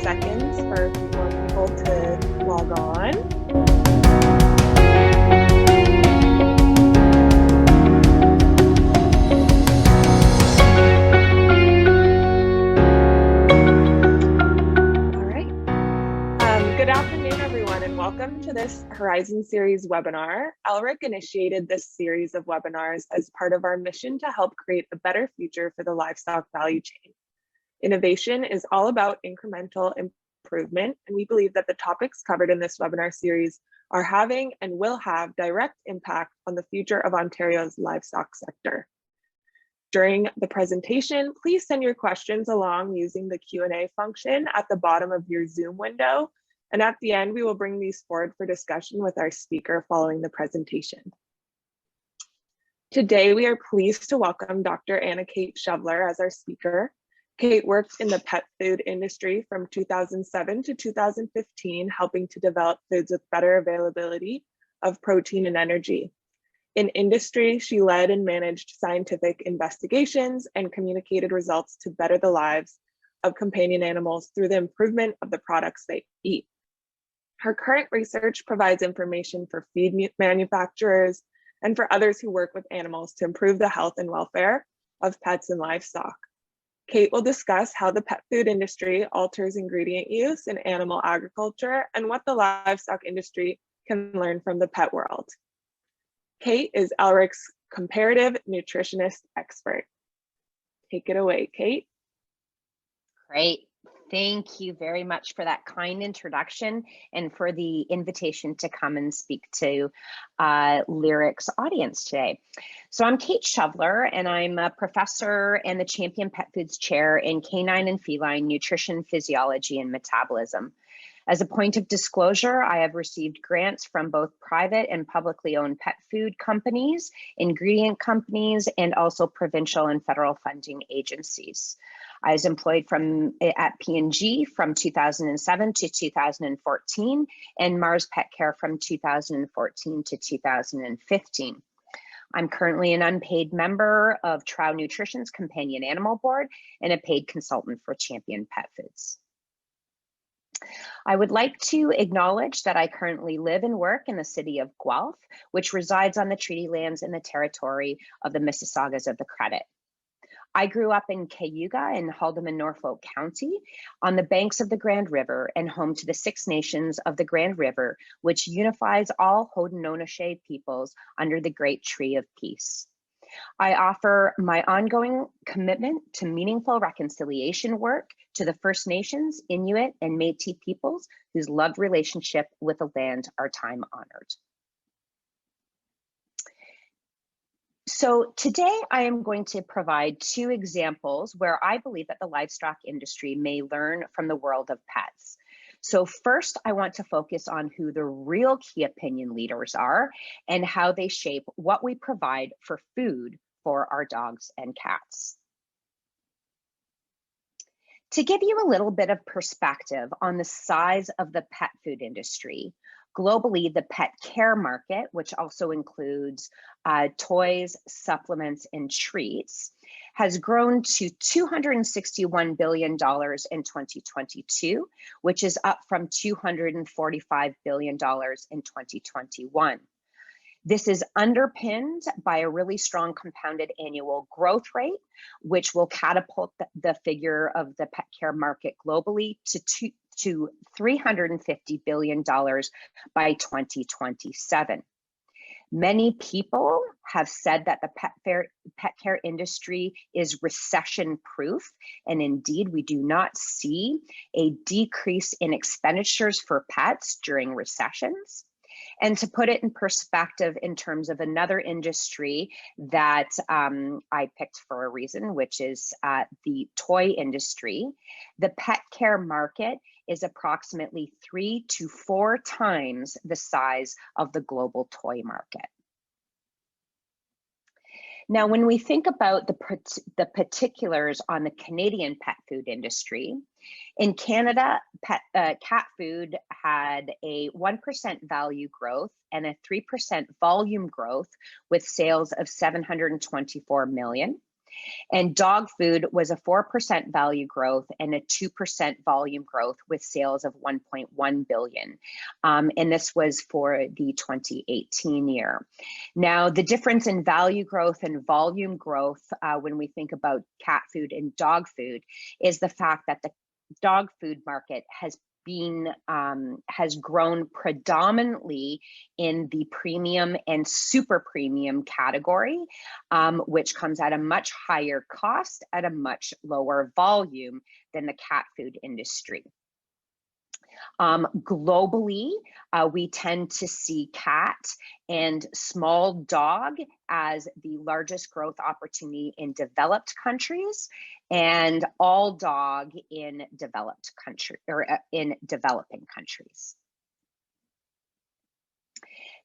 seconds for a few more people to log on. All right. Good afternoon, everyone, and welcome to this Horizon Series webinar. LRIC initiated this series of webinars as part of our mission to help create a better future for the livestock value chain. Innovation is all about incremental improvement, and we believe that the topics covered in this webinar series are having and will have direct impact on the future of Ontario's livestock sector. During the presentation, please send your questions along using the Q&A function at the bottom of your Zoom window, and at the end, we will bring these forward for discussion with our speaker following the presentation. Today, we are pleased to welcome Dr. Anna Kate Shoveler as our speaker. Kate worked in the pet food industry from 2007 to 2015, helping to develop foods with better availability of protein and energy. In industry, she led and managed scientific investigations and communicated results to better the lives of companion animals through the improvement of the products they eat. Her current research provides information for feed manufacturers and for others who work with animals to improve the health and welfare of pets and livestock. Kate will discuss how the pet food industry alters ingredient use in animal agriculture and what the livestock industry can learn from the pet world. Kate is LRIC's comparative nutritionist expert. Take it away, Kate. Great. Thank you very much for that kind introduction and for the invitation to come and speak to LRIC's audience today. So I'm Kate Shoveler, and I'm a professor and the Champion Pet Foods Chair in Canine and Feline Nutrition, Physiology, and Metabolism. As a point of disclosure, I have received grants from both private and publicly owned pet food companies, ingredient companies, and also provincial and federal funding agencies. I was employed at P&G from 2007 to 2014 and Mars Pet Care from 2014 to 2015. I'm currently an unpaid member of Trow Nutrition's Companion Animal Board and a paid consultant for Champion Pet Foods. I would like to acknowledge that I currently live and work in the city of Guelph, which resides on the treaty lands in the territory of the Mississaugas of the Credit. I grew up in Cayuga in Howden and Norfolk County on the banks of the Grand River and home to the Six Nations of the Grand River, which unifies all Haudenosaunee peoples under the Great Tree of Peace. I offer my ongoing commitment to meaningful reconciliation work to the First Nations, Inuit, and Métis peoples whose loved relationship with the land are time honored. So today I am going to provide two examples where I believe that the livestock industry may learn from the world of pets. So first, I want to focus on who the real key opinion leaders are and how they shape what we provide for food for our dogs and cats. To give you a little bit of perspective on the size of the pet food industry, globally, the pet care market, which also includes toys, supplements, and treats, has grown to $261 billion in 2022, which is up from $245 billion in 2021. This is underpinned by a really strong compounded annual growth rate, which will catapult the figure of the pet care market globally to $350 billion by 2027. Many people have said that the pet care industry is recession proof, and indeed we do not see a decrease in expenditures for pets during recessions. And to put it in perspective in terms of another industry that I picked for a reason, which is the toy industry, the pet care market is approximately 3 to 4 times the size of the global toy market. Now, when we think about the particulars on the Canadian pet food industry, in Canada, cat food had a 1% value growth and a 3% volume growth with sales of $724 million. And dog food was a 4% value growth and a 2% volume growth with sales of 1.1 billion. And this was for the 2018 year. Now, the difference in value growth and volume growth when we think about cat food and dog food is the fact that the dog food market has grown predominantly in the premium and super premium category, which comes at a much higher cost at a much lower volume than the cat food industry. Globally, we tend to see cat and small dog as the largest growth opportunity in developed countries, and all dog in developed country or in developing countries.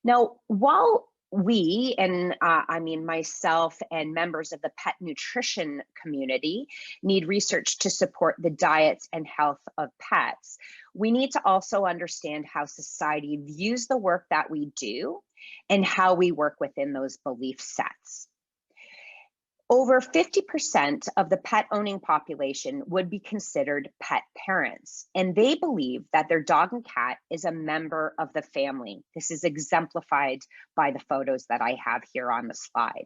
Now, while we, and I mean myself and members of the pet nutrition community, need research to support the diets and health of pets, we need to also understand how society views the work that we do and how we work within those belief sets. Over 50% of the pet owning population would be considered pet parents, and they believe that their dog and cat is a member of the family. This is exemplified by the photos that I have here on the slide.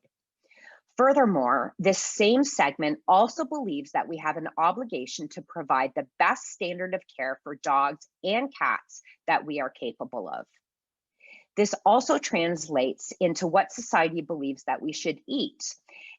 Furthermore, this same segment also believes that we have an obligation to provide the best standard of care for dogs and cats that we are capable of. This also translates into what society believes that we should eat.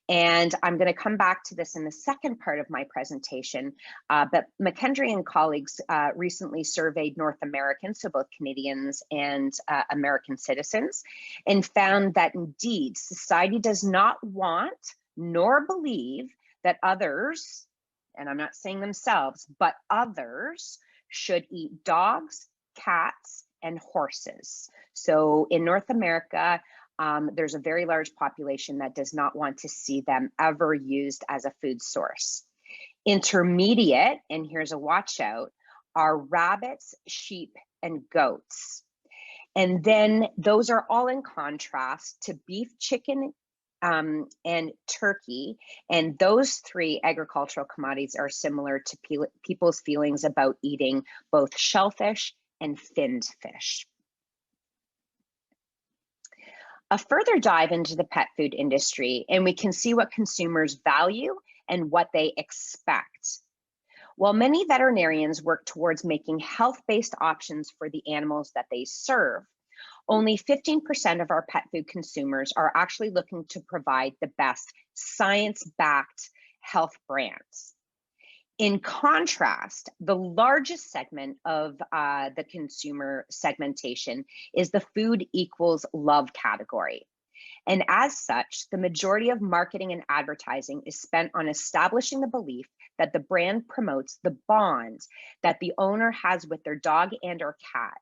And I'm going to come back to this in the second part of my presentation, but McKendry and colleagues recently surveyed North Americans, so both Canadians and American citizens, and found that indeed society does not want nor believe that others, and I'm not saying themselves, but others should eat dogs, cats, and horses. So in North America, there's a very large population that does not want to see them ever used as a food source. Intermediate, and here's a watch out, are rabbits, sheep, and goats. And then those are all in contrast to beef, chicken, and turkey. And those three agricultural commodities are similar to people's feelings about eating both shellfish and finned fish. A further dive into the pet food industry, and we can see what consumers value and what they expect. While many veterinarians work towards making health-based options for the animals that they serve, only 15% of our pet food consumers are actually looking to provide the best science-backed health brands. In contrast, the largest segment of the consumer segmentation is the food equals love category. And as such, the majority of marketing and advertising is spent on establishing the belief that the brand promotes the bond that the owner has with their dog and or cat.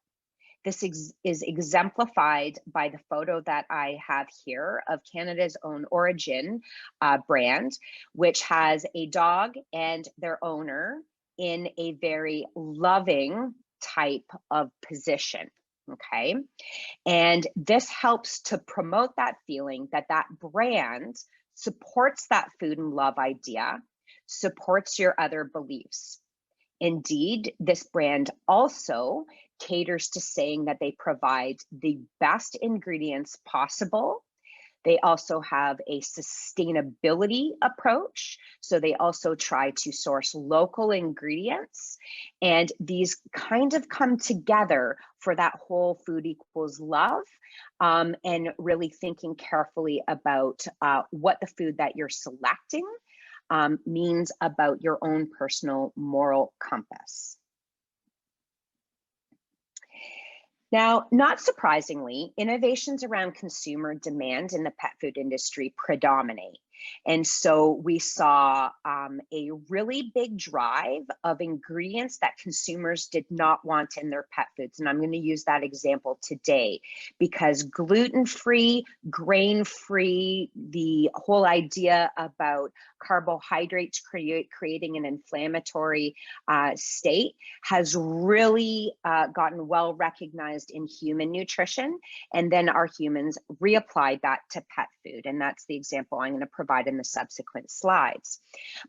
This is exemplified by the photo that I have here of Canada's own Origin brand, which has a dog and their owner in a very loving type of position, okay? And this helps to promote that feeling that that brand supports that food and love idea, supports your other beliefs. Indeed, this brand also caters to saying that they provide the best ingredients possible. They also have a sustainability approach. So they also try to source local ingredients. And these kind of come together for that whole food equals love, and really thinking carefully about what the food that you're selecting means about your own personal moral compass. Now, not surprisingly, innovations around consumer demand in the pet food industry predominate. And so we saw a really big drive of ingredients that consumers did not want in their pet foods. And I'm going to use that example today because gluten-free, grain-free, the whole idea about carbohydrates creating an inflammatory state has really gotten well recognized in human nutrition. And then our humans reapplied that to pet food. And that's the example I'm going to provide provide in the subsequent slides.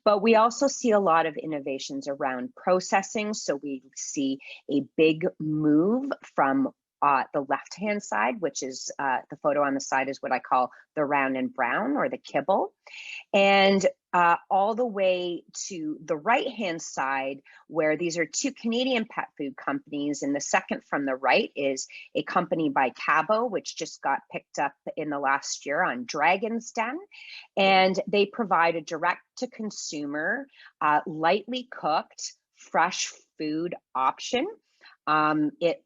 But we also see a lot of innovations around processing. So we see a big move from the left-hand side, which is the photo on the side is what I call the round and brown, or the kibble. And all the way to the right-hand side, where these are two Canadian pet food companies. And the second from the right is a company by Cabo, which just got picked up in the last year on Dragon's Den. And they provide a direct-to-consumer, lightly cooked, fresh food option. It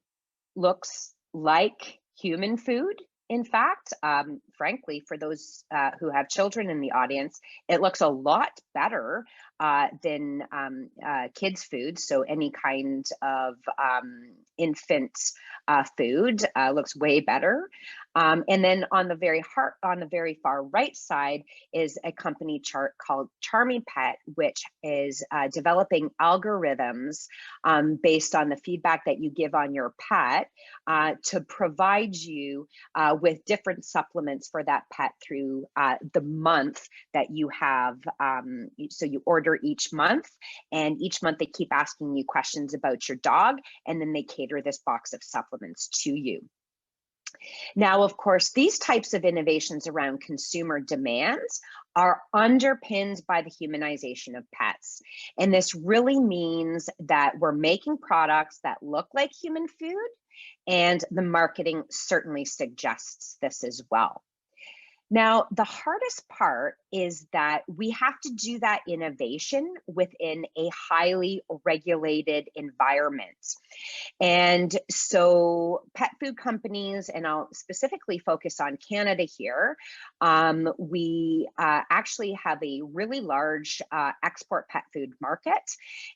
looks like human food. In fact, frankly, for those who have children in the audience, it looks a lot better than kids' food. So any kind of infant food looks way better. And then on the very far right side is a company chart called Charming Pet, which is developing algorithms based on the feedback that you give on your pet to provide you with different supplements for that pet through the month that you have. So you order each month, and each month they keep asking you questions about your dog, and then they cater this box of supplements to you. Now, of course, these types of innovations around consumer demands are underpinned by the humanization of pets. And this really means that we're making products that look like human food, and the marketing certainly suggests this as well. Now, the hardest part is that we have to do that innovation within a highly regulated environment. And so pet food companies, and I'll specifically focus on Canada here, we actually have a really large export pet food market.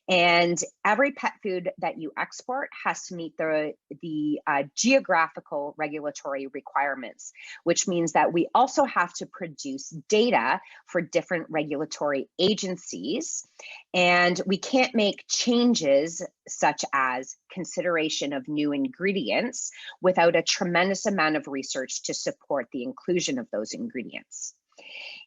And every pet food that you export has to meet the geographical regulatory requirements, which means that we also have to produce data for different regulatory agencies. And we can't make changes such as consideration of new ingredients without a tremendous amount of research to support the inclusion of those ingredients.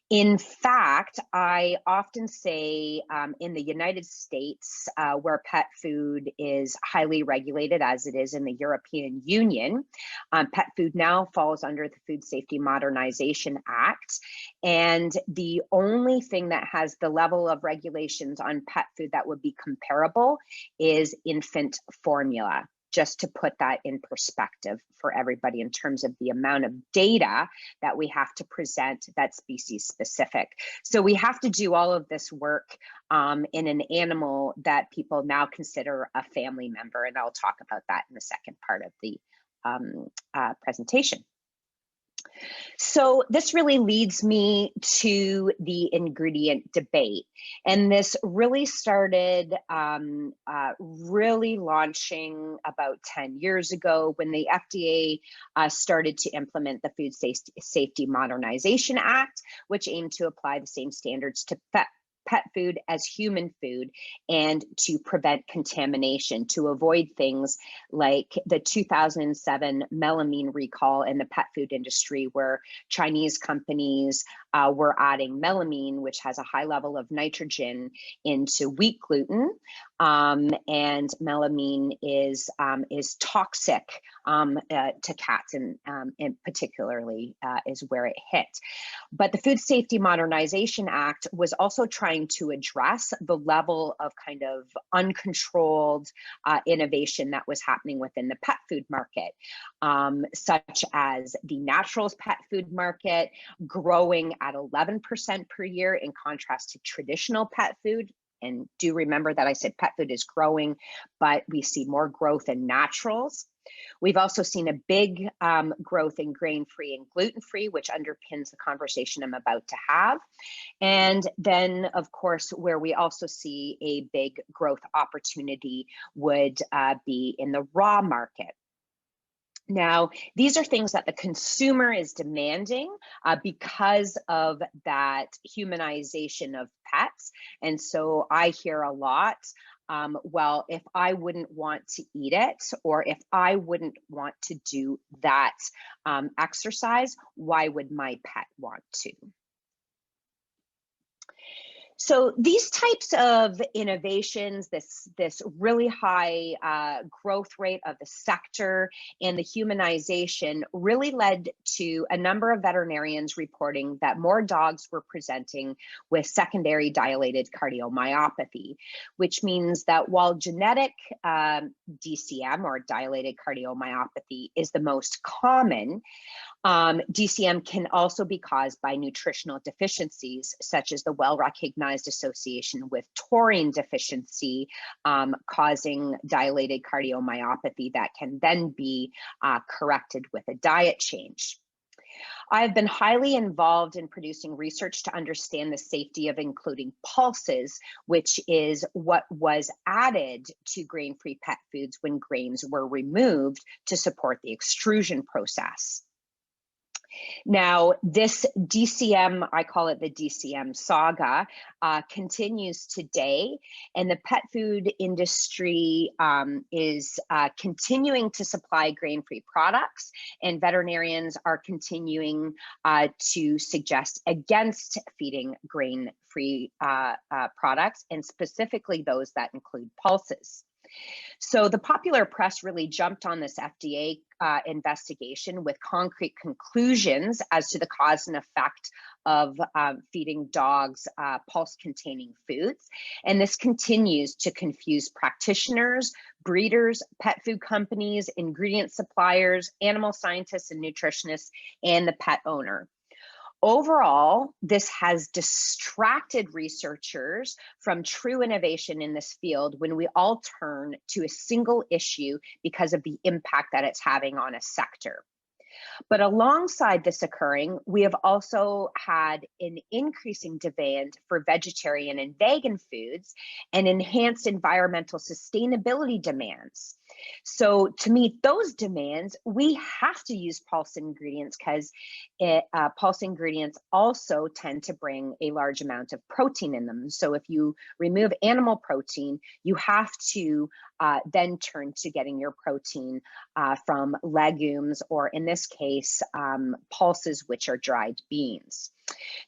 In fact, I often say in the United States, where pet food is highly regulated as it is in the European Union, pet food now falls under the Food Safety Modernization Act. And the only thing that has the level of regulations on pet food that would be comparable is infant formula, just to put that in perspective for everybody in terms of the amount of data that we have to present that's species specific. So we have to do all of this work in an animal that people now consider a family member. And I'll talk about that in the second part of the presentation. So this really leads me to the ingredient debate. And this really started really launching about 10 years ago when the FDA started to implement the Food Safety Modernization Act, which aimed to apply the same standards to pet food as human food, and to prevent contamination, to avoid things like the 2007 melamine recall in the pet food industry, where Chinese companies were adding melamine, which has a high level of nitrogen, into wheat gluten. And melamine is toxic to cats, and particularly is where it hit. But the Food Safety Modernization Act was also trying to address the level of kind of uncontrolled innovation that was happening within the pet food market, such as the naturals pet food market growing at 11% per year in contrast to traditional pet food. And do remember that I said pet food is growing, but we see more growth in naturals. We've also seen a big growth in grain-free and gluten-free, which underpins the conversation I'm about to have. And then, of course, where we also see a big growth opportunity would be in the raw market. Now, these are things that the consumer is demanding because of that humanization of pets. And so I hear a lot, well, if I wouldn't want to eat it, or if I wouldn't want to do that exercise, why would my pet want to? So these types of innovations, this really high growth rate of the sector and the humanization really led to a number of veterinarians reporting that more dogs were presenting with secondary dilated cardiomyopathy, which means that while genetic DCM or dilated cardiomyopathy is the most common, DCM can also be caused by nutritional deficiencies, such as the well-recognized association with taurine deficiency, causing dilated cardiomyopathy that can then be corrected with a diet change. I've been highly involved in producing research to understand the safety of including pulses, which is what was added to grain-free pet foods when grains were removed to support the extrusion process. Now, this DCM, I call it the DCM saga, continues today, and the pet food industry is continuing to supply grain-free products, and veterinarians are continuing to suggest against feeding grain-free products, and specifically those that include pulses. So the popular press really jumped on this FDA investigation with concrete conclusions as to the cause and effect of feeding dogs pulse-containing foods. And this continues to confuse practitioners, breeders, pet food companies, ingredient suppliers, animal scientists and nutritionists, and the pet owner. Overall, this has distracted researchers from true innovation in this field when we all turn to a single issue because of the impact that it's having on a sector. But alongside this occurring, we have also had an increasing demand for vegetarian and vegan foods and enhanced environmental sustainability demands. So to meet those demands, we have to use pulse ingredients because pulse ingredients also tend to bring a large amount of protein in them. So if you remove animal protein, you have to then turn to getting your protein from legumes, or in this case, pulses, which are dried beans.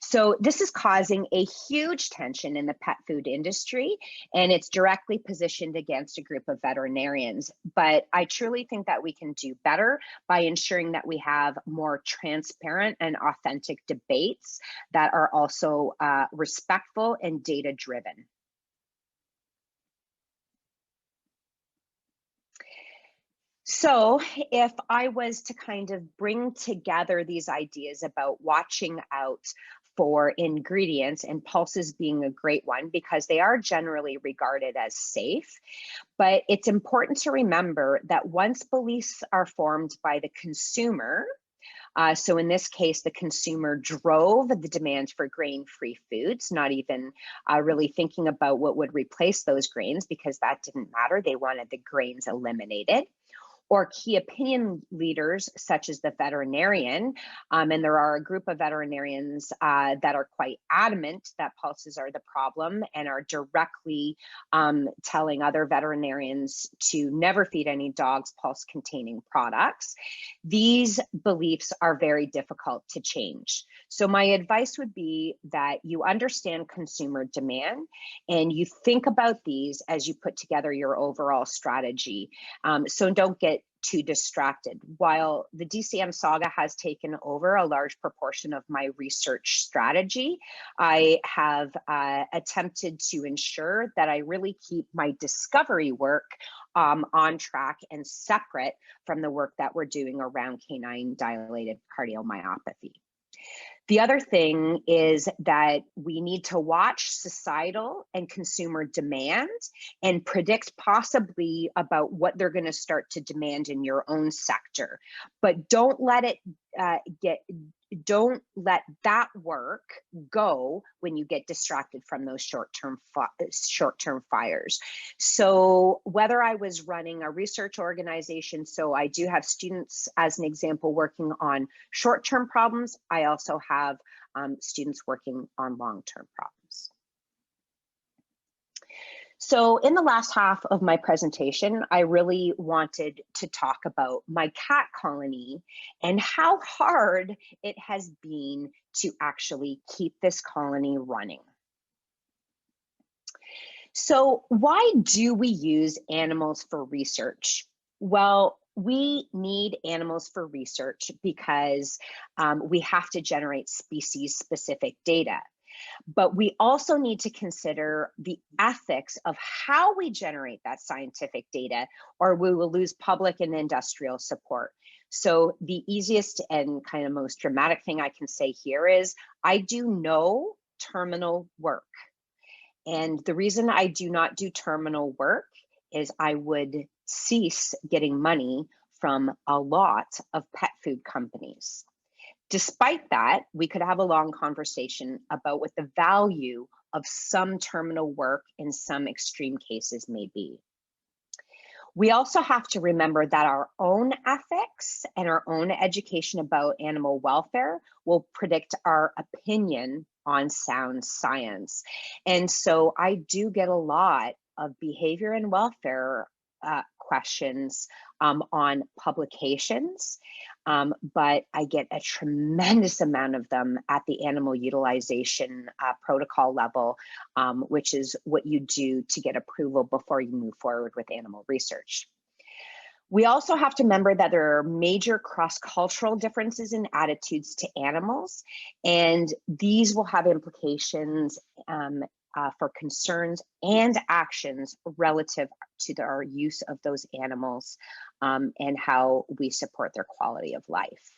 So this is causing a huge tension in the pet food industry, and it's directly positioned against a group of veterinarians. But I truly think that we can do better by ensuring that we have more transparent and authentic debates that are also respectful and data-driven. So if I was to kind of bring together these ideas about watching out for ingredients, and pulses being a great one because they are generally regarded as safe, but it's important to remember that once beliefs are formed by the consumer, so in this case, the consumer drove the demand for grain-free foods, not even really thinking about what would replace those grains because that didn't matter. They wanted the grains eliminated. Or key opinion leaders, such as the veterinarian, and there are a group of veterinarians that are quite adamant that pulses are the problem and are directly telling other veterinarians to never feed any dogs pulse-containing products. These beliefs are very difficult to change. So my advice would be that you understand consumer demand and you think about these as you put together your overall strategy. So don't get too distracted. While the DCM saga has taken over a large proportion of my research strategy, I have attempted to ensure that I really keep my discovery work on track and separate from the work that we're doing around canine dilated cardiomyopathy. The other thing is that we need to watch societal and consumer demand and predict possibly about what they're going to start to demand in your own sector. But don't let it don't let that work go when you get distracted from those short-term fires. So whether I was running a research organization, so I do have students, as an example, working on short-term problems. I also have students working on long-term problems. So in the last half of my presentation, I really wanted to talk about my cat colony and how hard it has been to actually keep this colony running. So why do we use animals for research? Well, we need animals for research because we have to generate species-specific data. But we also need to consider the ethics of how we generate that scientific data, or we will lose public and industrial support. So the easiest and kind of most dramatic thing I can say here is I do no terminal work. And the reason I do not do terminal work is I would cease getting money from a lot of pet food companies. Despite that, we could have a long conversation about what the value of some terminal work in some extreme cases may be. We also have to remember that our own ethics and our own education about animal welfare will predict our opinion on sound science. And so I do get a lot of behavior and welfare questions on publications, but I get a tremendous amount of them at the animal utilization protocol level, which is what you do to get approval before you move forward with animal research. We also have to remember that there are major cross-cultural differences in attitudes to animals, and these will have implications for concerns and actions relative to our use of those animals and how we support their quality of life.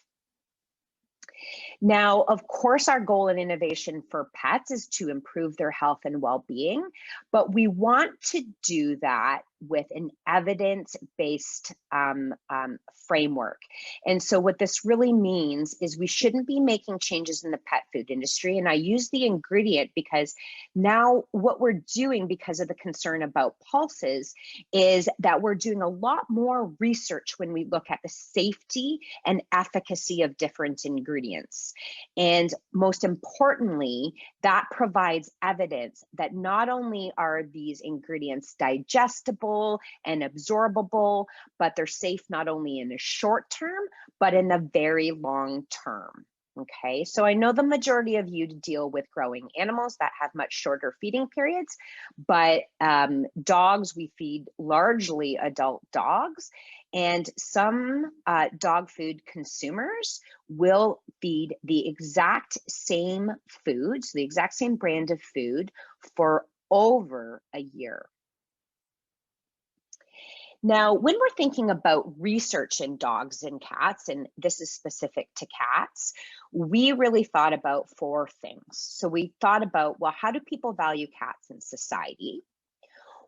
Now, of course, our goal in innovation for pets is to improve their health and well-being, but we want to do that with an evidence-based framework. And so what this really means is we shouldn't be making changes in the pet food industry. And I use the ingredient because now what we're doing, because of the concern about pulses, is that we're doing a lot more research when we look at the safety and efficacy of different ingredients. And most importantly, that provides evidence that not only are these ingredients digestible and absorbable, but they're safe not only in the short term, but in the very long term. Okay, so I know the majority of you deal with growing animals that have much shorter feeding periods, but dogs, we feed largely adult dogs, and some dog food consumers will feed the exact same foods, the exact same brand of food for over a year. Now, when we're thinking about research in dogs and cats, and this is specific to cats, we really thought about four things. So we thought about, well, how do people value cats in society?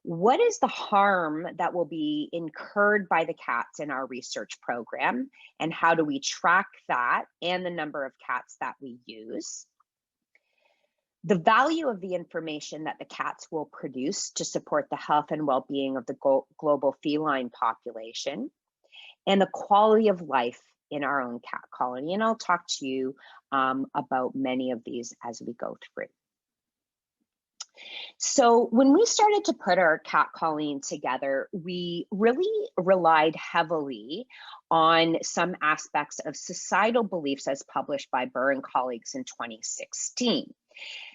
What is the harm that will be incurred by the cats in our research program? And how do we track that and the number of cats that we use? The value of the information that the cats will produce to support the health and well-being of the global feline population, and the quality of life in our own cat colony. And I'll talk to you about many of these as we go through. So when we started to put our cat colony together, we really relied heavily on some aspects of societal beliefs as published by Burr and colleagues in 2016.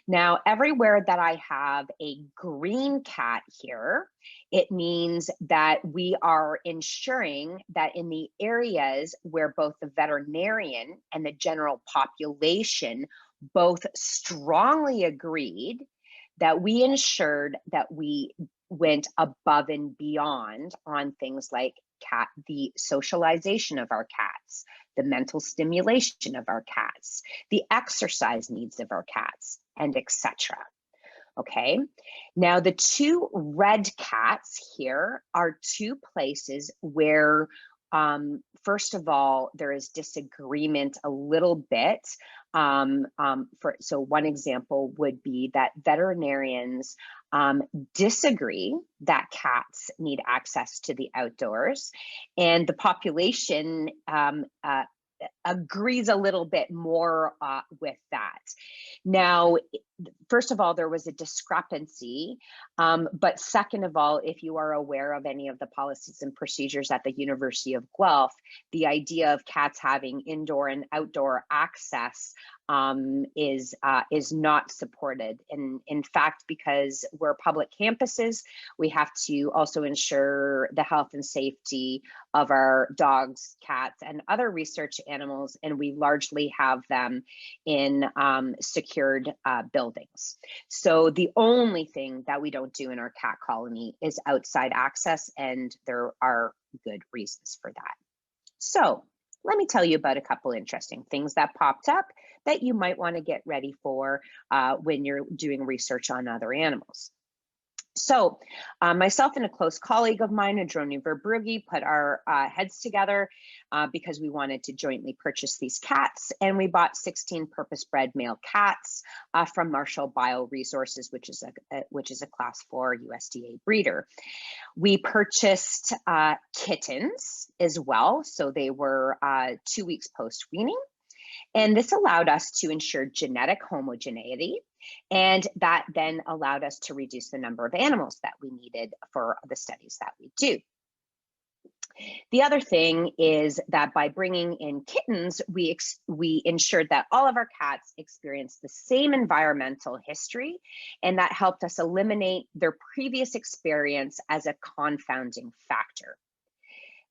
Now, everywhere that I have a green cat here, it means that we are ensuring that in the areas where both the veterinarian and the general population both strongly agreed, that we ensured that we went above and beyond on things like the socialization of our cats, the mental stimulation of our cats, the exercise needs of our cats, and etc. Okay, now the two red cats here are two places where first of all, there is disagreement a little bit. So one example would be that veterinarians disagree that cats need access to the outdoors, and the population agrees a little bit more with that. Now, first of all, there was a discrepancy, but second of all, if you are aware of any of the policies and procedures at the University of Guelph, the idea of cats having indoor and outdoor access is not supported. And in fact, because we're public campuses, we have to also ensure the health and safety of our dogs, cats, and other research animals, and we largely have them in secured buildings. So the only thing that we don't do in our cat colony is outside access, and there are good reasons for that. So let me tell you about a couple interesting things that popped up that you might want to get ready for when you're doing research on other animals. So myself and a close colleague of mine, Adroni Verbrugge, put our heads together because we wanted to jointly purchase these cats, and we bought 16 purpose-bred male cats from Marshall Bioresources, which is a Class 4 USDA breeder. We purchased kittens as well, so they were 2 weeks post-weaning. And this allowed us to ensure genetic homogeneity, and that then allowed us to reduce the number of animals that we needed for the studies that we do. The other thing is that by bringing in kittens, we ensured that all of our cats experienced the same environmental history, and that helped us eliminate their previous experience as a confounding factor.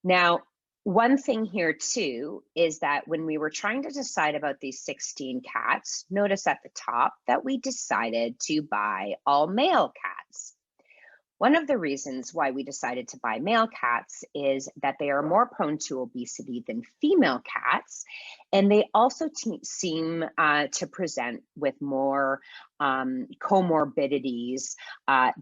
Now, one thing here too is that when we were trying to decide about these 16 cats, notice at the top that we decided to buy all male cats. One of the reasons why we decided to buy male cats is that they are more prone to obesity than female cats, and they also seem to present with more comorbidities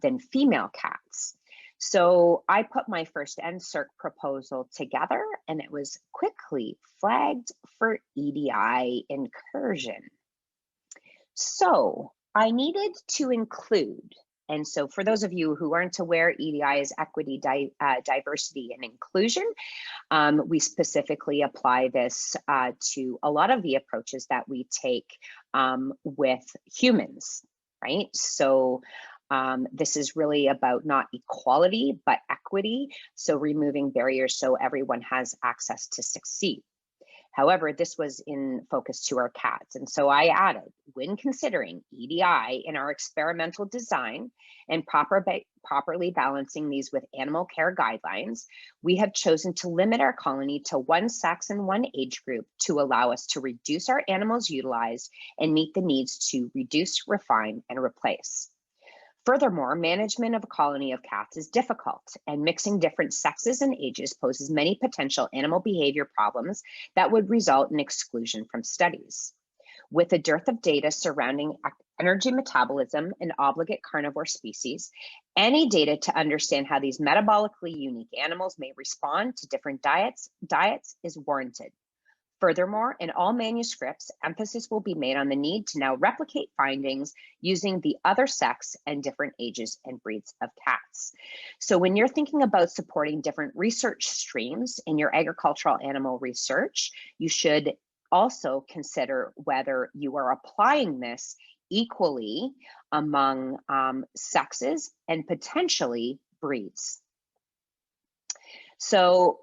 than female cats. So I put my first NSERC proposal together, and it was quickly flagged for EDI incursion. So I needed to include, and so for those of you who aren't aware, EDI is equity, diversity, and inclusion. We specifically apply this to a lot of the approaches that we take with humans, right? So this is really about not equality, but equity. So removing barriers so everyone has access to succeed. However, this was in focus to our cats. And so I added, when considering EDI in our experimental design and properly balancing these with animal care guidelines, we have chosen to limit our colony to one sex and one age group to allow us to reduce our animals utilized and meet the needs to reduce, refine, and replace. Furthermore, management of a colony of cats is difficult, and mixing different sexes and ages poses many potential animal behavior problems that would result in exclusion from studies. With a dearth of data surrounding energy metabolism in obligate carnivore species, any data to understand how these metabolically unique animals may respond to different diets is warranted. Furthermore, in all manuscripts, emphasis will be made on the need to now replicate findings using the other sex and different ages and breeds of cats. So when you're thinking about supporting different research streams in your agricultural animal research, you should also consider whether you are applying this equally among sexes and potentially breeds. So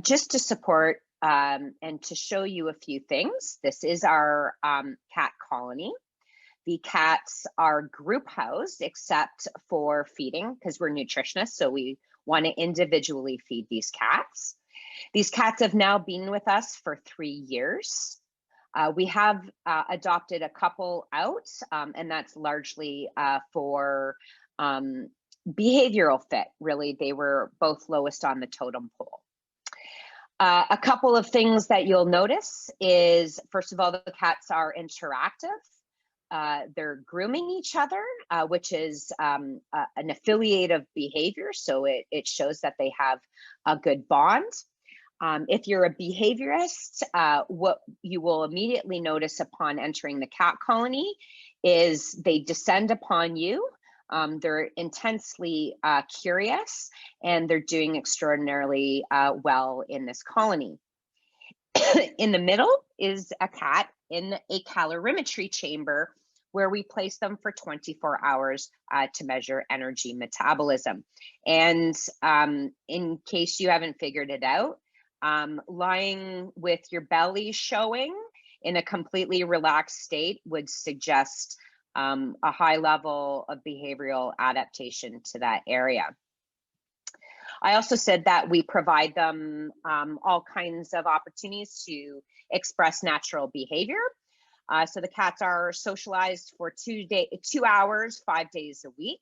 just to support and to show you a few things, this is our cat colony. The cats are group housed except for feeding because we're nutritionists, so we want to individually feed these cats. These cats have now been with us for 3 years. We have adopted a couple out, and that's largely for behavioral fit. Really, they were both lowest on the totem pole. A couple of things that you'll notice is, first of all, the cats are interactive. They're grooming each other, which is an affiliative behavior. So it shows that they have a good bond. If you're a behaviorist, what you will immediately notice upon entering the cat colony is they descend upon you. They're intensely curious, and they're doing extraordinarily well in this colony. In the middle is a cat in a calorimetry chamber where we place them for 24 hours to measure energy metabolism. And in case you haven't figured it out, lying with your belly showing in a completely relaxed state would suggest a high level of behavioral adaptation to that area. I also said that we provide them all kinds of opportunities to express natural behavior. So the cats are socialized for 2 hours, 5 days a week,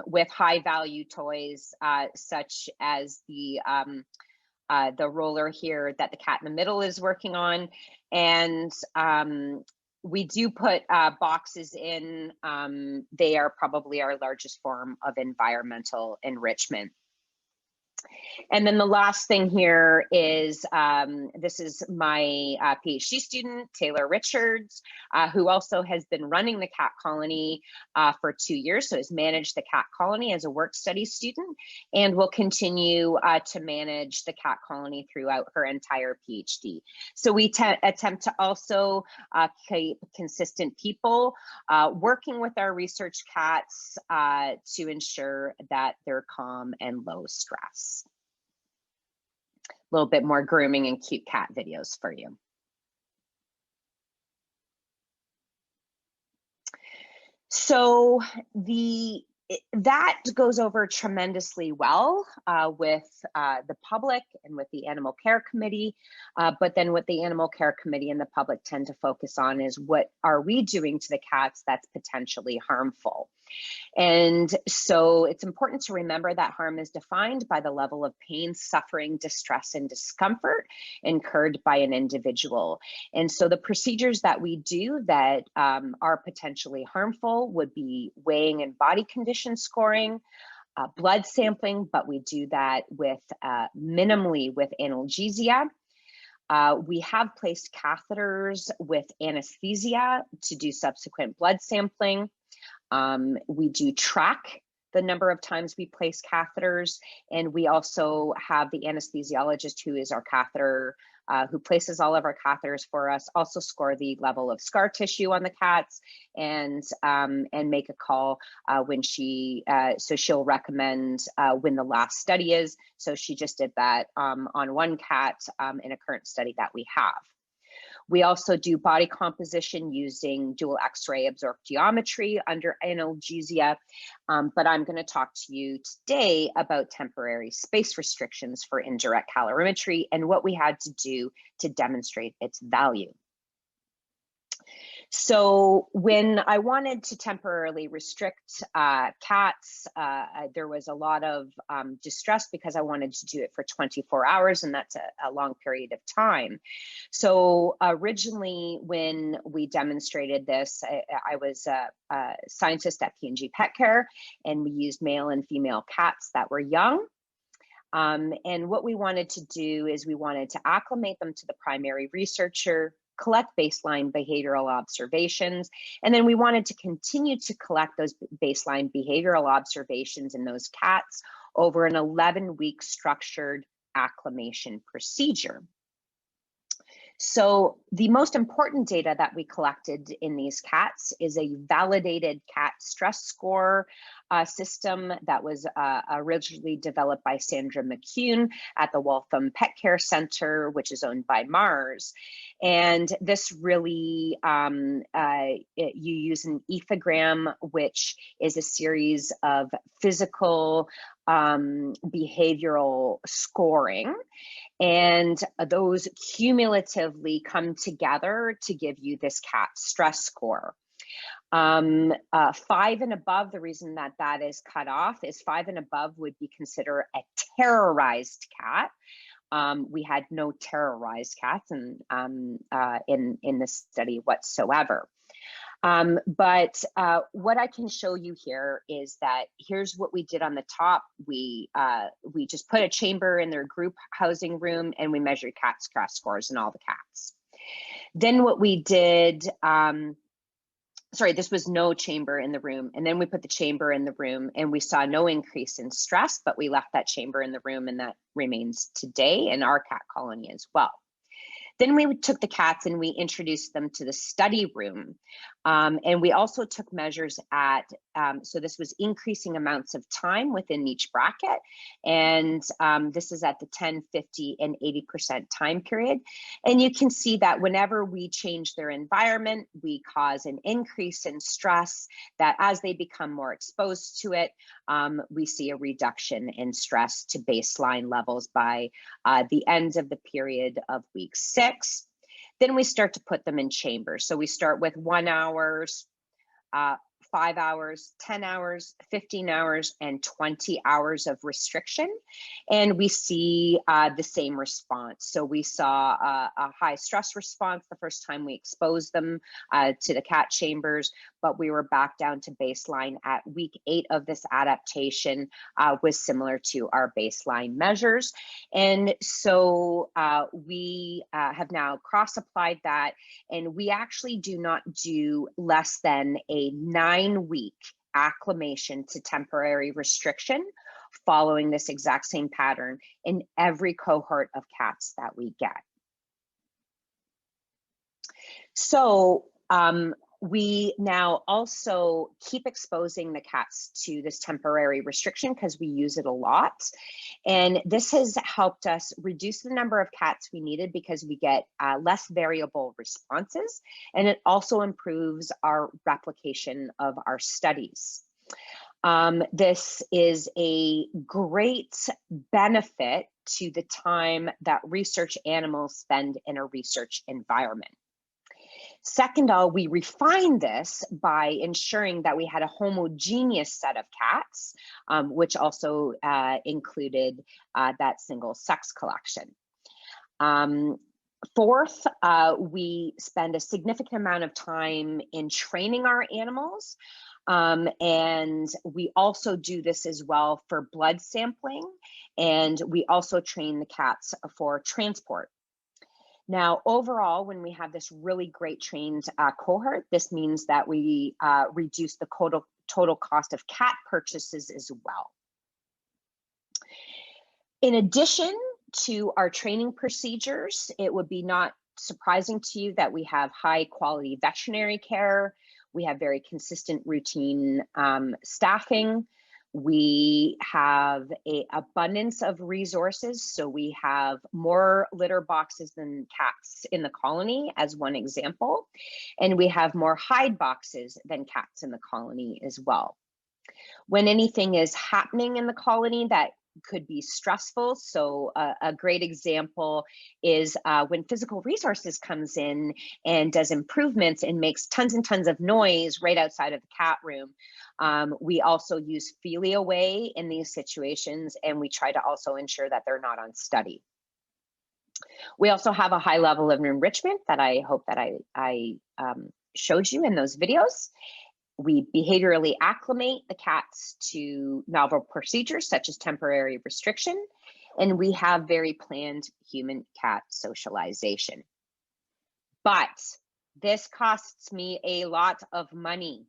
with high value toys such as the roller here that the cat in the middle is working on. And we do put boxes in. They are probably our largest form of environmental enrichment. And then the last thing here is, this is my PhD student, Taylor Richards, who also has been running the cat colony for 2 years, so has managed the cat colony as a work study student, and will continue to manage the cat colony throughout her entire PhD. So we attempt to also keep consistent people working with our research cats to ensure that they're calm and low stress. A little bit more grooming and cute cat videos for you. So that goes over tremendously well with the public and with the Animal Care Committee. But then what the Animal Care Committee and the public tend to focus on is, what are we doing to the cats that's potentially harmful? And so it's important to remember that harm is defined by the level of pain, suffering, distress, and discomfort incurred by an individual. And so the procedures that we do that are potentially harmful would be weighing and body condition scoring, blood sampling, but we do that with minimally with analgesia. We have placed catheters with anesthesia to do subsequent blood sampling. We do track the number of times we place catheters, and we also have the anesthesiologist, who is our catheter, who places all of our catheters for us, also score the level of scar tissue on the cats, and make a call when so she'll recommend when the last study is. So she just did that on one cat in a current study that we have. We also do body composition using dual X-ray absorptiometry under analgesia, but I'm going to talk to you today about temporary space restrictions for indirect calorimetry and what we had to do to demonstrate its value. So when I wanted to temporarily restrict cats, there was a lot of distress because I wanted to do it for 24 hours, and that's a long period of time. So originally, when we demonstrated this, I was a scientist at P&G Pet Care, and we used male and female cats that were young. And what we wanted to do is we wanted to acclimate them to the primary researcher, collect baseline behavioral observations, and then we wanted to continue to collect those baseline behavioral observations in those cats over an 11-week structured acclimation procedure. So the most important data that we collected in these cats is a validated cat stress score system that was originally developed by Sandra McCune at the Waltham Pet Care Center, which is owned by Mars. And this really, you use an ethogram, which is a series of physical behavioral scoring, and those cumulatively come together to give you this cat stress score. 5 and above, the reason that that is cut off is 5 and above would be considered a terrorized cat. We had no terrorized cats in this study whatsoever. But what I can show you here is that here's what we did on the top. We just put a chamber in their group housing room, and we measured cat stress scores in all the cats. Then what we did, sorry, this was no chamber in the room. And then we put the chamber in the room, and we saw no increase in stress, but we left that chamber in the room, and that remains today in our cat colony as well. Then we took the cats and we introduced them to the study room. And we also took measures at, so this was increasing amounts of time within each bracket. And this is at the 10, 50, and 80% time period. And you can see that whenever we change their environment, we cause an increase in stress, that as they become more exposed to it, we see a reduction in stress to baseline levels by the end of the period of week 6. Then we start to put them in chambers. So we start with 1 hour, 5 hours, 10 hours, 15 hours, and 20 hours of restriction. And we see the same response. So we saw a high stress response the first time we exposed them to the cat chambers, but we were back down to baseline at week 8 of this adaptation, was similar to our baseline measures. And so we have now cross-applied that, and we actually do not do less than a 9-week acclimation to temporary restriction following this exact same pattern in every cohort of cats that we get. So we now also keep exposing the cats to this temporary restriction because we use it a lot. And this has helped us reduce the number of cats we needed because we get less variable responses. And it also improves our replication of our studies. This is a great benefit to the time that research animals spend in a research environment. Second, we refined this by ensuring that we had a homogeneous set of cats, which also included that single sex collection. Fourth, we spend a significant amount of time in training our animals. And we also do this as well for blood sampling, and we also train the cats for transport. Now, overall, when we have this really great trained cohort, this means that we reduce the total cost of cat purchases as well. In addition to our training procedures, it would be not surprising to you that we have high quality veterinary care. We have very consistent routine staffing. We have an abundance of resources. So we have more litter boxes than cats in the colony, as one example. And we have more hide boxes than cats in the colony as well. When anything is happening in the colony that could be stressful. So a great example is when physical resources comes in and does improvements and makes tons and tons of noise right outside of the cat room. We also use feely away in these situations, and we try to also ensure that they're not on study. We also have a high level of enrichment that I hope that I showed you in those videos. We behaviorally acclimate the cats to novel procedures such as temporary restriction, and we have very planned human-cat socialization. But this costs me a lot of money.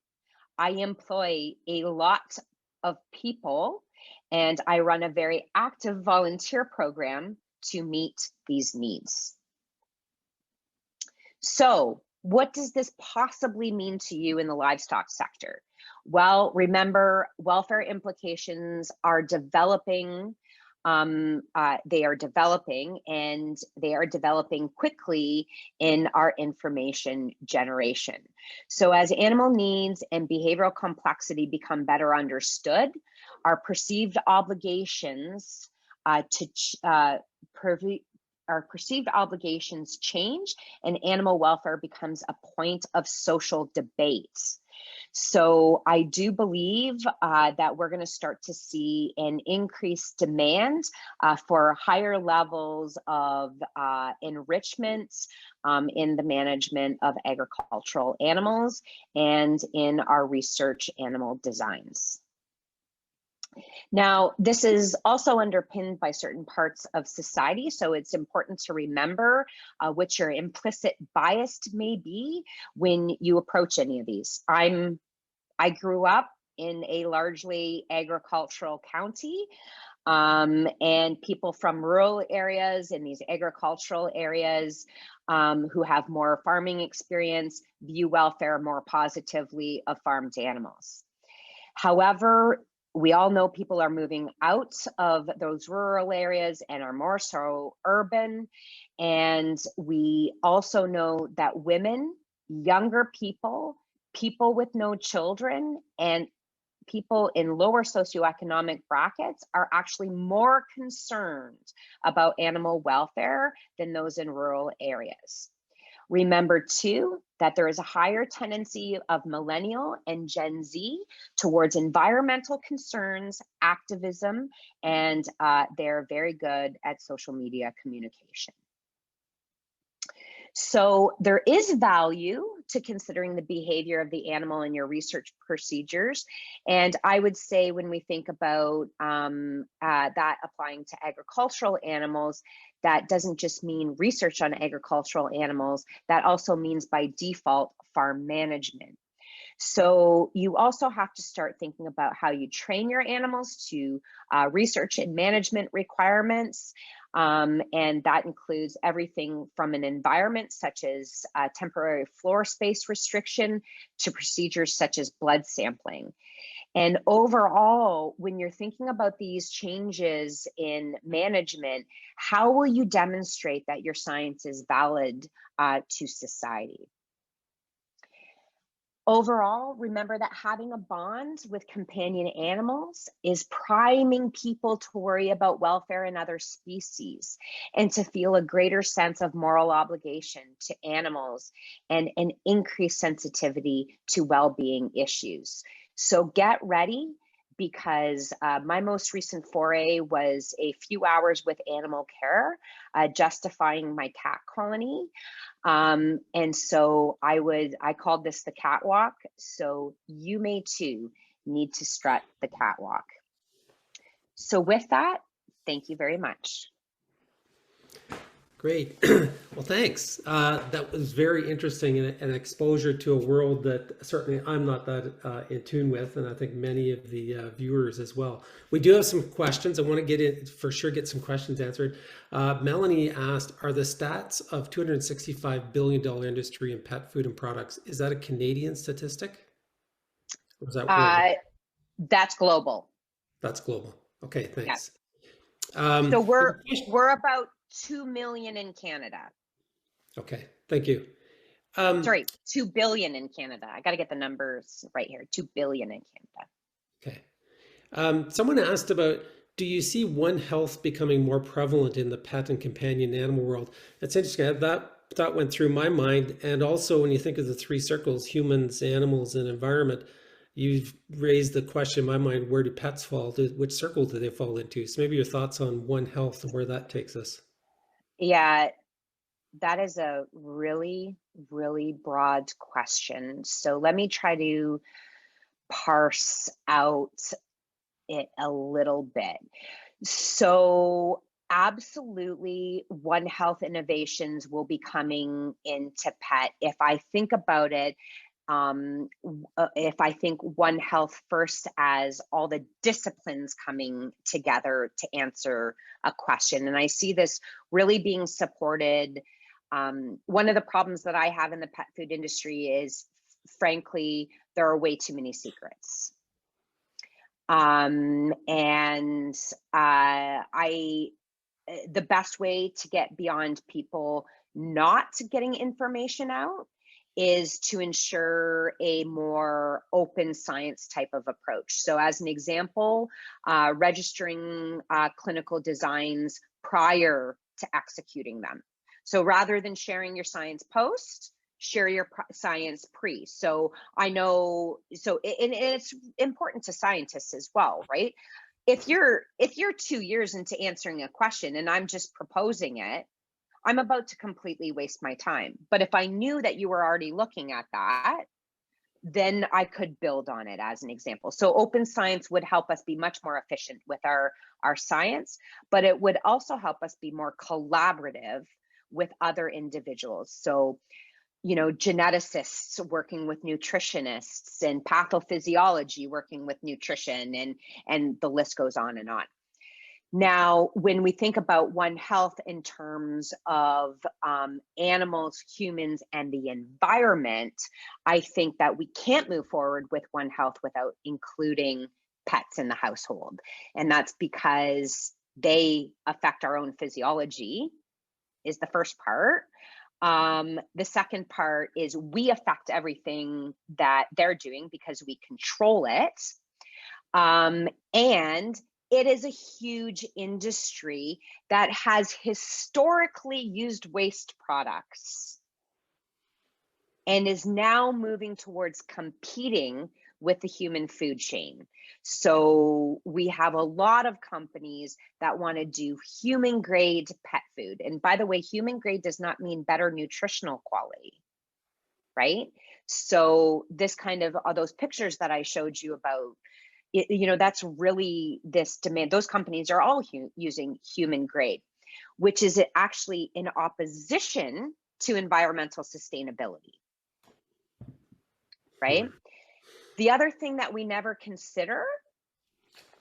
I employ a lot of people, and I run a very active volunteer program to meet these needs. So, what does this possibly mean to you in the livestock sector? Well, remember, welfare implications are developing. They are developing, and they are developing quickly in our information generation. So as animal needs and behavioral complexity become better understood, our perceived obligations our perceived obligations change, and animal welfare becomes a point of social debate. So I do believe that we're going to start to see an increased demand for higher levels of enrichment in the management of agricultural animals and in our research animal designs. Now, this is also underpinned by certain parts of society, so it's important to remember what your implicit bias may be when you approach any of these. I grew up in a largely agricultural county. And people from rural areas in these agricultural areas who have more farming experience view welfare more positively of farmed animals. However, we all know people are moving out of those rural areas and are more so urban. And we also know that women, younger people, people with no children, and people in lower socioeconomic brackets are actually more concerned about animal welfare than those in rural areas. Remember too, that there is a higher tendency of millennial and Gen Z towards environmental concerns, activism, and they're very good at social media communication. So there is value to considering the behavior of the animal in your research procedures. And I would say when we think about that applying to agricultural animals, that doesn't just mean research on agricultural animals, that also means by default farm management. So you also have to start thinking about how you train your animals to research and management requirements. And that includes everything from an environment such as temporary floor space restriction to procedures such as blood sampling. And overall, when you're thinking about these changes in management, how will you demonstrate that your science is valid to society? Overall, remember that having a bond with companion animals is priming people to worry about welfare in other species and to feel a greater sense of moral obligation to animals and an increased sensitivity to well-being issues. So get ready, because my most recent foray was a few hours with animal care, justifying my cat colony. And so I called this the catwalk. So you may too need to strut the catwalk. So with that, thank you very much. Great. Well, thanks. That was very interesting, and an exposure to a world that certainly I'm not that in tune with, and I think many of the viewers as well. We do have some questions. I want to get some questions answered. Melanie asked, are the stats of $265 billion industry in pet food and products, is that a Canadian statistic? Or is that world? That's global. That's global. Okay, thanks. Yeah. So we're about 2 million in Canada. Okay, thank you. Sorry, 2 billion in Canada. I got to get the numbers right here. 2 billion in Canada. Okay. Someone asked about, do you see One Health becoming more prevalent in the pet and companion animal world? That's interesting. That thought went through my mind. And also when you think of the three circles, humans, animals, and environment, you've raised the question in my mind, where do pets fall? Which circle do they fall into? So maybe your thoughts on One Health and where that takes us. Yeah, that is a really, really broad question. So let me try to parse out it a little bit. So absolutely, One Health innovations will be coming into pet. If I think about it, if I think One Health first as all the disciplines coming together to answer a question, and I see this really being supported. One of the problems that I have in the pet food industry is, frankly, there are way too many secrets. The best way to get beyond people not getting information out is to ensure a more open science type of approach. So as an example, registering clinical designs prior to executing them. So rather than sharing your science post, share your science pre. So I know, and it's important to scientists as well, right? If you're 2 years into answering a question and I'm just proposing it, I'm about to completely waste my time. But if I knew that you were already looking at that, then I could build on it as an example. So open science would help us be much more efficient with our science, but it would also help us be more collaborative with other individuals. So, geneticists working with nutritionists, and pathophysiology working with nutrition, and the list goes on and on. Now, when we think about One Health in terms of animals, humans, and the environment, I think that we can't move forward with One Health without including pets in the household. And that's because they affect our own physiology, is the first part. The second part is we affect everything that they're doing because we control it. And it is a huge industry that has historically used waste products and is now moving towards competing with the human food chain. So we have a lot of companies that want to do human grade pet food. And by the way, human grade does not mean better nutritional quality, right? So this kind of, those pictures that I showed you about, that's really this demand. Those companies are all using human grade, which is actually in opposition to environmental sustainability, right? The other thing that we never consider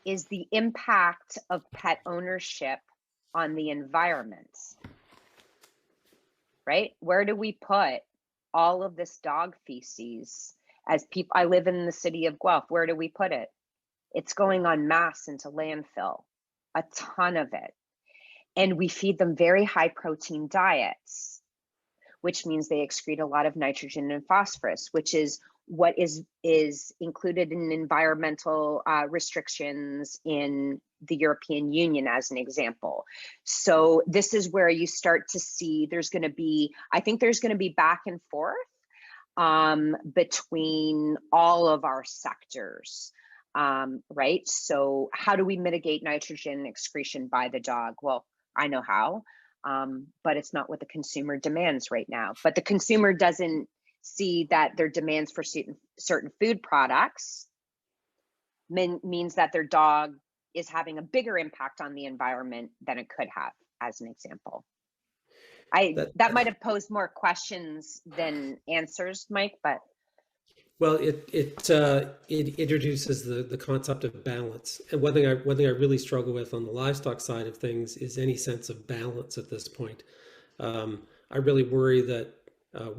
is the impact of pet ownership on the environment, right? Where do we put all of this dog feces? As people, I live in the city of Guelph. Where do we put it? It's going en masse into landfill, a ton of it. And we feed them very high protein diets, which means they excrete a lot of nitrogen and phosphorus, which is what is included in environmental restrictions in the European Union, as an example. So this is where you start to see I think there's going to be back and forth between all of our sectors. Right? So how do we mitigate nitrogen excretion by the dog? Well, I know how, but it's not what the consumer demands right now. But the consumer doesn't see that their demands for certain food products means that their dog is having a bigger impact on the environment than it could have, as an example. That might have posed more questions than answers, Mike, but. Well, it introduces the concept of balance, and one thing I really struggle with on the livestock side of things is any sense of balance at this point. I really worry that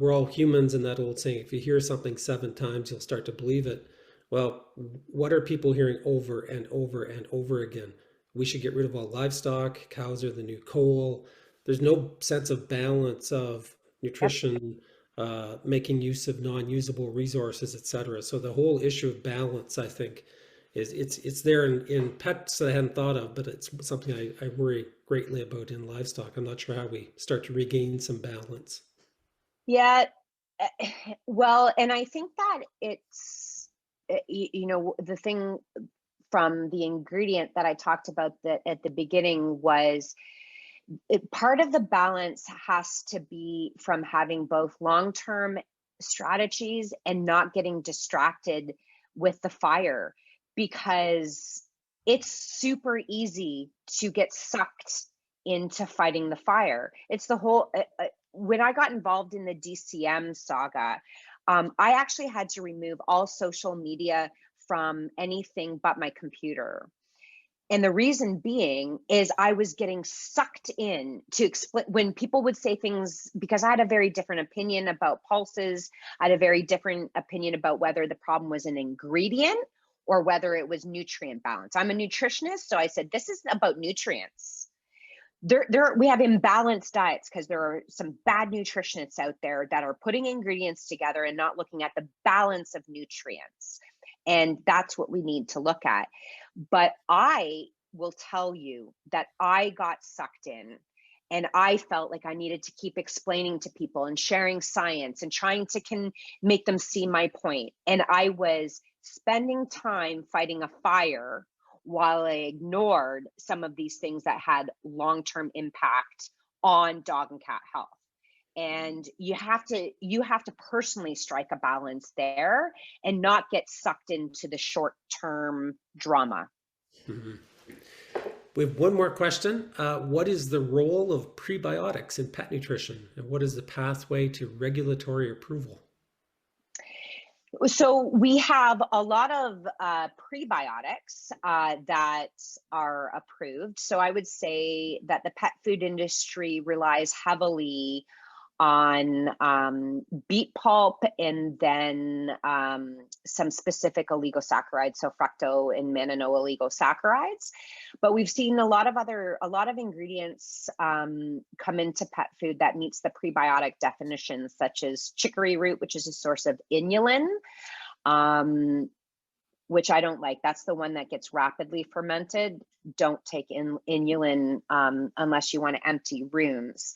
we're all humans, and that old saying, if you hear something 7 times, you'll start to believe it. Well, what are people hearing over and over and over again? We should get rid of all livestock. Cows are the new coal. There's no sense of balance of nutrition. Making use of non-usable resources, etc. So the whole issue of balance, I think, is it's there in pets that I hadn't thought of, but it's something I worry greatly about in livestock. I'm not sure how we start to regain some balance. Yeah, well, and I think that it's, the thing from the ingredient that I talked about at the beginning was, part of the balance has to be from having both long-term strategies and not getting distracted with the fire, because it's super easy to get sucked into fighting the fire. It's the whole, when I got involved in the DCM saga, I actually had to remove all social media from anything but my computer. And the reason being is I was getting sucked in to explain when people would say things, because I had a very different opinion about pulses. I had a very different opinion about whether the problem was an ingredient or whether it was nutrient balance. I'm a nutritionist, so I said, this isn't about nutrients. We have imbalanced diets because there are some bad nutritionists out there that are putting ingredients together and not looking at the balance of nutrients. And that's what we need to look at. But I will tell you that I got sucked in, and I felt like I needed to keep explaining to people and sharing science and trying to make them see my point. And I was spending time fighting a fire while I ignored some of these things that had long-term impact on dog and cat health. And you have to personally strike a balance there and not get sucked into the short-term drama. Mm-hmm. We have one more question. What is the role of prebiotics in pet nutrition, and what is the pathway to regulatory approval? So we have a lot of prebiotics that are approved. So I would say that the pet food industry relies heavily on beet pulp and then some specific oligosaccharides, so fructo and mannose oligosaccharides. But we've seen a lot of ingredients come into pet food that meets the prebiotic definitions, such as chicory root, which is a source of inulin, which I don't like. That's the one that gets rapidly fermented. Don't take inulin unless you want to empty rooms.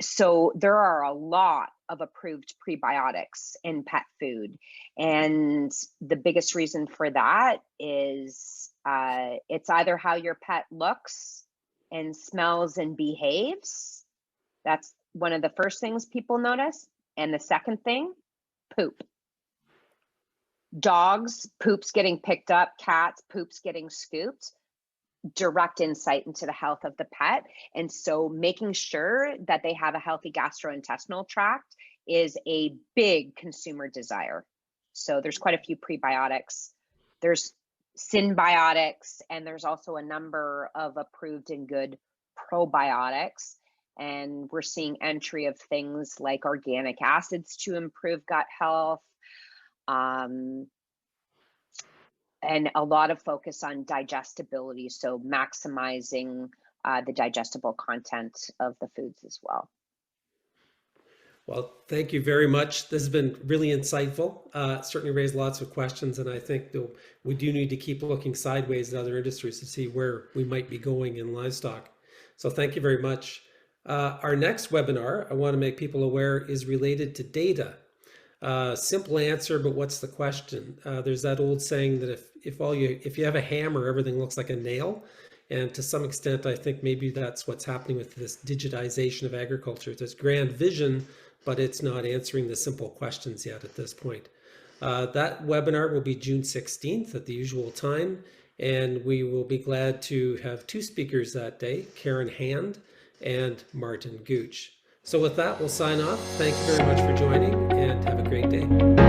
So there are a lot of approved prebiotics in pet food. And the biggest reason for that is it's either how your pet looks and smells and behaves. That's one of the first things people notice. And the second thing, poop. Dogs, poops getting picked up, cats, poops getting scooped. Direct insight into the health of the pet. And so making sure that they have a healthy gastrointestinal tract is a big consumer desire. So there's quite a few prebiotics. There's symbiotics, and there's also a number of approved and good probiotics. And we're seeing entry of things like organic acids to improve gut health, and a lot of focus on digestibility, so maximizing the digestible content of the foods as well. Well, thank you very much. This has been really insightful. Certainly raised lots of questions, and I think we do need to keep looking sideways at other industries to see where we might be going in livestock. So thank you very much. Our next webinar, I want to make people aware, is related to data. Simple answer, but what's the question? There's that old saying that if you have a hammer, everything looks like a nail. And to some extent, I think maybe that's what's happening with this digitization of agriculture. There's grand vision, but it's not answering the simple questions yet at this point. That webinar will be June 16th at the usual time. And we will be glad to have two speakers that day, Karen Hand and Martin Gooch. So with that, we'll sign off. Thank you very much for joining, and have a great day.